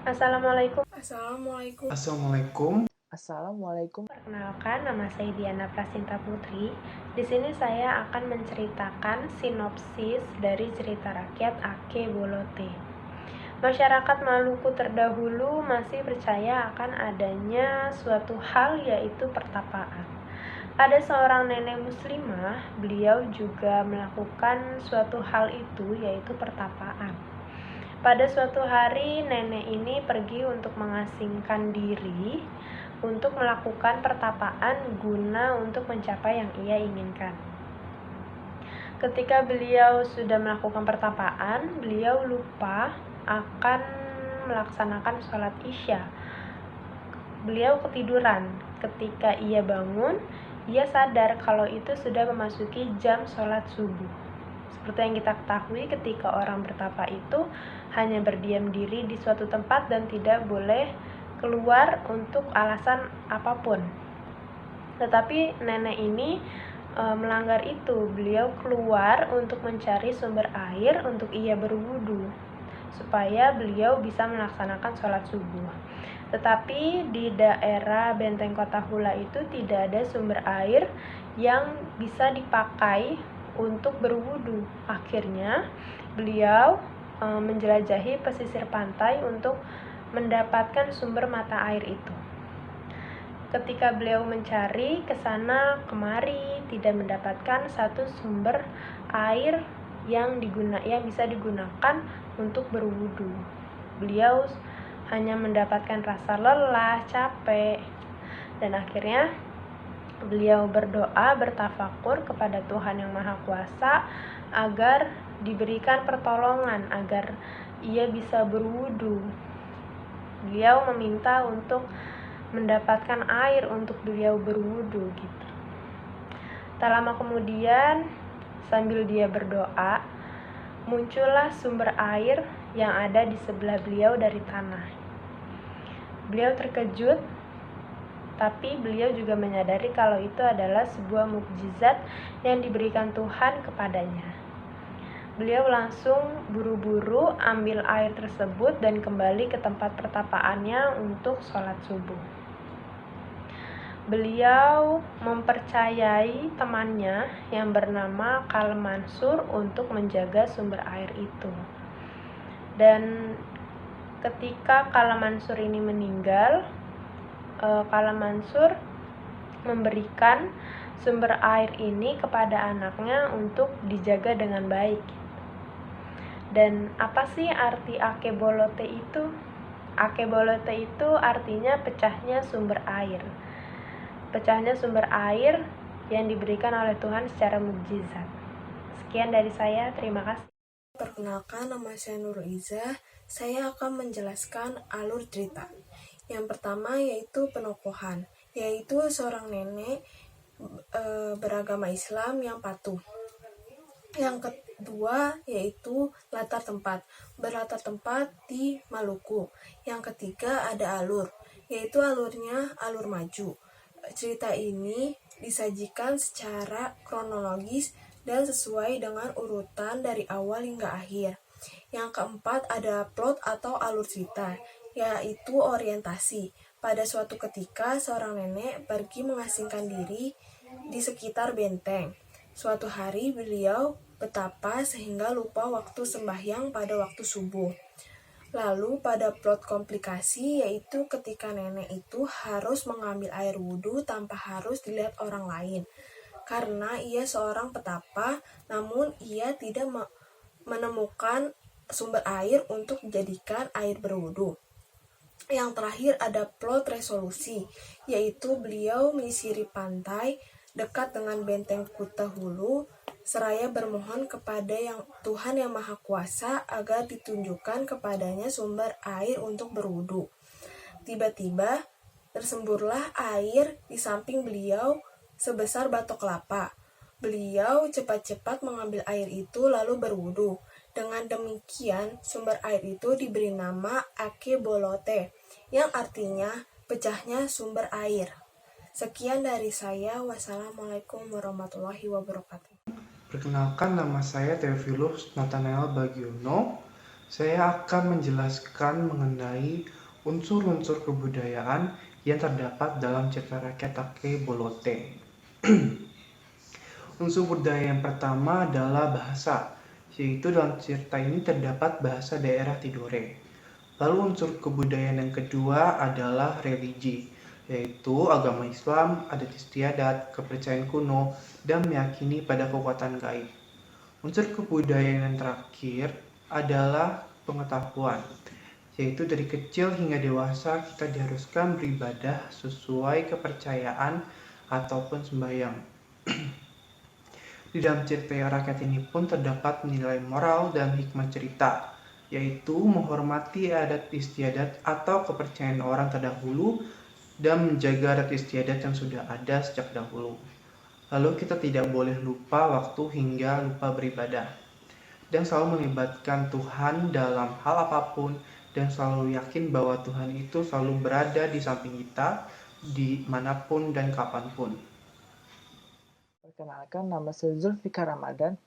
Assalamualaikum. Assalamualaikum. Assalamualaikum. Assalamualaikum. Perkenalkan, nama saya Diana Prasinta Putri. Di sini saya akan menceritakan sinopsis dari cerita rakyat Ake Bolote. Masyarakat Maluku terdahulu masih percaya akan adanya suatu hal, yaitu pertapaan. Ada seorang nenek muslimah, beliau juga melakukan suatu hal itu, yaitu pertapaan. Pada suatu hari, nenek ini pergi untuk mengasingkan diri untuk melakukan pertapaan guna untuk mencapai yang ia inginkan. Ketika beliau sudah melakukan pertapaan, beliau lupa akan melaksanakan sholat Isya. Beliau ketiduran. Ketika ia bangun, ia sadar kalau itu sudah memasuki jam sholat subuh. Seperti yang kita ketahui, ketika orang bertapa itu hanya berdiam diri di suatu tempat dan tidak boleh keluar untuk alasan apapun. Tetapi nenek ini melanggar itu. Beliau keluar untuk mencari sumber air untuk ia berwudu, supaya beliau bisa melaksanakan sholat subuh. Tetapi di daerah Benteng Kota Hula itu tidak ada sumber air yang bisa dipakai untuk berwudu. Akhirnya beliau menjelajahi pesisir pantai untuk mendapatkan sumber mata air itu. Ketika beliau mencari ke sana kemari, tidak mendapatkan satu sumber air yang bisa digunakan untuk berwudu. Beliau hanya mendapatkan rasa lelah, capek, dan akhirnya beliau berdoa, bertafakur kepada Tuhan Yang Maha Kuasa agar diberikan pertolongan, agar ia bisa berwudu. Beliau meminta untuk mendapatkan air untuk beliau berwudu gitu. Tak lama kemudian, sambil dia berdoa, muncullah sumber air yang ada di sebelah beliau dari tanah. Beliau terkejut, tapi beliau juga menyadari kalau itu adalah sebuah mukjizat yang diberikan Tuhan kepadanya. Beliau langsung buru-buru ambil air tersebut dan kembali ke tempat pertapaannya untuk sholat subuh. Beliau mempercayai temannya yang bernama Kal Mansur untuk menjaga sumber air itu. Dan ketika Kal Mansur ini meninggal, Kal Mansur memberikan sumber air ini kepada anaknya untuk dijaga dengan baik. Dan apa sih arti Ake Bolote itu? Ake Bolote itu artinya pecahnya sumber air. Pecahnya sumber air yang diberikan oleh Tuhan secara mukjizat. Sekian dari saya, terima kasih. Perkenalkan, nama saya Nurul Izzah. Saya akan menjelaskan alur cerita. Yang pertama yaitu penokohan, yaitu seorang nenek beragama Islam yang patuh. Yang kedua yaitu latar tempat, berlatar tempat di Maluku. Yang ketiga ada alur, yaitu alurnya alur maju. Cerita ini disajikan secara kronologis dan sesuai dengan urutan dari awal hingga akhir. Yang keempat ada plot atau alur cerita, yaitu orientasi. Pada suatu ketika, seorang nenek pergi mengasingkan diri di sekitar benteng. Suatu hari beliau betapa sehingga lupa waktu sembahyang pada waktu subuh. Lalu pada plot komplikasi, yaitu ketika nenek itu harus mengambil air wudhu tanpa harus dilihat orang lain. Karena ia seorang petapa, namun ia tidak menemukan sumber air untuk dijadikan air berwudhu. Yang terakhir ada plot resolusi, yaitu beliau menyisiri pantai dekat dengan benteng Kuta Hulu, seraya bermohon kepada Tuhan Yang Maha Kuasa agar ditunjukkan kepadanya sumber air untuk berwudu. Tiba-tiba tersemburlah air di samping beliau sebesar batok kelapa. Beliau cepat-cepat mengambil air itu lalu berwudu. Dengan demikian, sumber air itu diberi nama Ake Bolote, yang artinya pecahnya sumber air. Sekian dari saya. Wassalamualaikum warahmatullahi wabarakatuh. Perkenalkan, nama saya Theophilus Nathanael Bagiono. Saya akan menjelaskan mengenai unsur-unsur kebudayaan yang terdapat dalam cerita rakyat Ake Bolote. Unsur budaya yang pertama adalah bahasa, yaitu dalam cerita ini terdapat bahasa daerah Tidore. Lalu unsur kebudayaan yang kedua adalah religi, yaitu agama Islam, adat istiadat, kepercayaan kuno, dan meyakini pada kekuatan gaib. Unsur kebudayaan yang terakhir adalah pengetahuan, yaitu dari kecil hingga dewasa kita diharuskan beribadah sesuai kepercayaan ataupun sembahyang. Di dalam cerita rakyat ini pun terdapat nilai moral dan hikmah cerita, yaitu menghormati adat istiadat atau kepercayaan orang terdahulu dan menjaga adat istiadat yang sudah ada sejak dahulu. Lalu kita tidak boleh lupa waktu hingga lupa beribadah, dan selalu melibatkan Tuhan dalam hal apapun, dan selalu yakin bahwa Tuhan itu selalu berada di samping kita dimanapun dan kapanpun. Perkenalkan, nama saya Zulfikar Ramadan.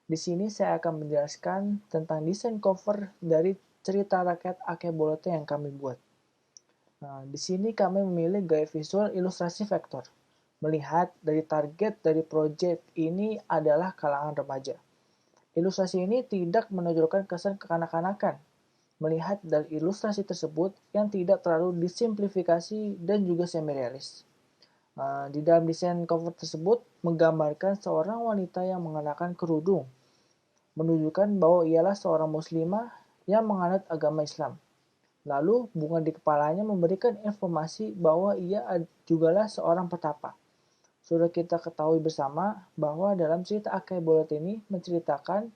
Di sini saya akan menjelaskan tentang desain cover dari cerita rakyat Ake Bolote yang kami buat. Nah, di sini kami memilih gaya visual ilustrasi vektor. Melihat dari target dari proyek ini adalah kalangan remaja. Ilustrasi ini tidak menonjolkan kesan kekanak-kanakan. Melihat dari ilustrasi tersebut yang tidak terlalu disimplifikasi dan juga semi-realis. Di dalam desain cover tersebut menggambarkan seorang wanita yang mengenakan kerudung, menunjukkan bahwa ialah seorang muslimah yang menganut agama Islam. Lalu bunga di kepalanya memberikan informasi bahwa ia jugalah seorang petapa. Sudah kita ketahui bersama bahwa dalam cerita Ake Bolote ini menceritakan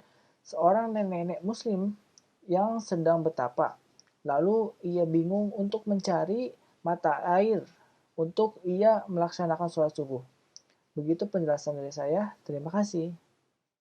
seorang nenek-nenek muslim yang sedang bertapa. Lalu ia bingung untuk mencari mata air untuk ia melaksanakan sholat subuh. Begitu penjelasan dari saya. Terima kasih.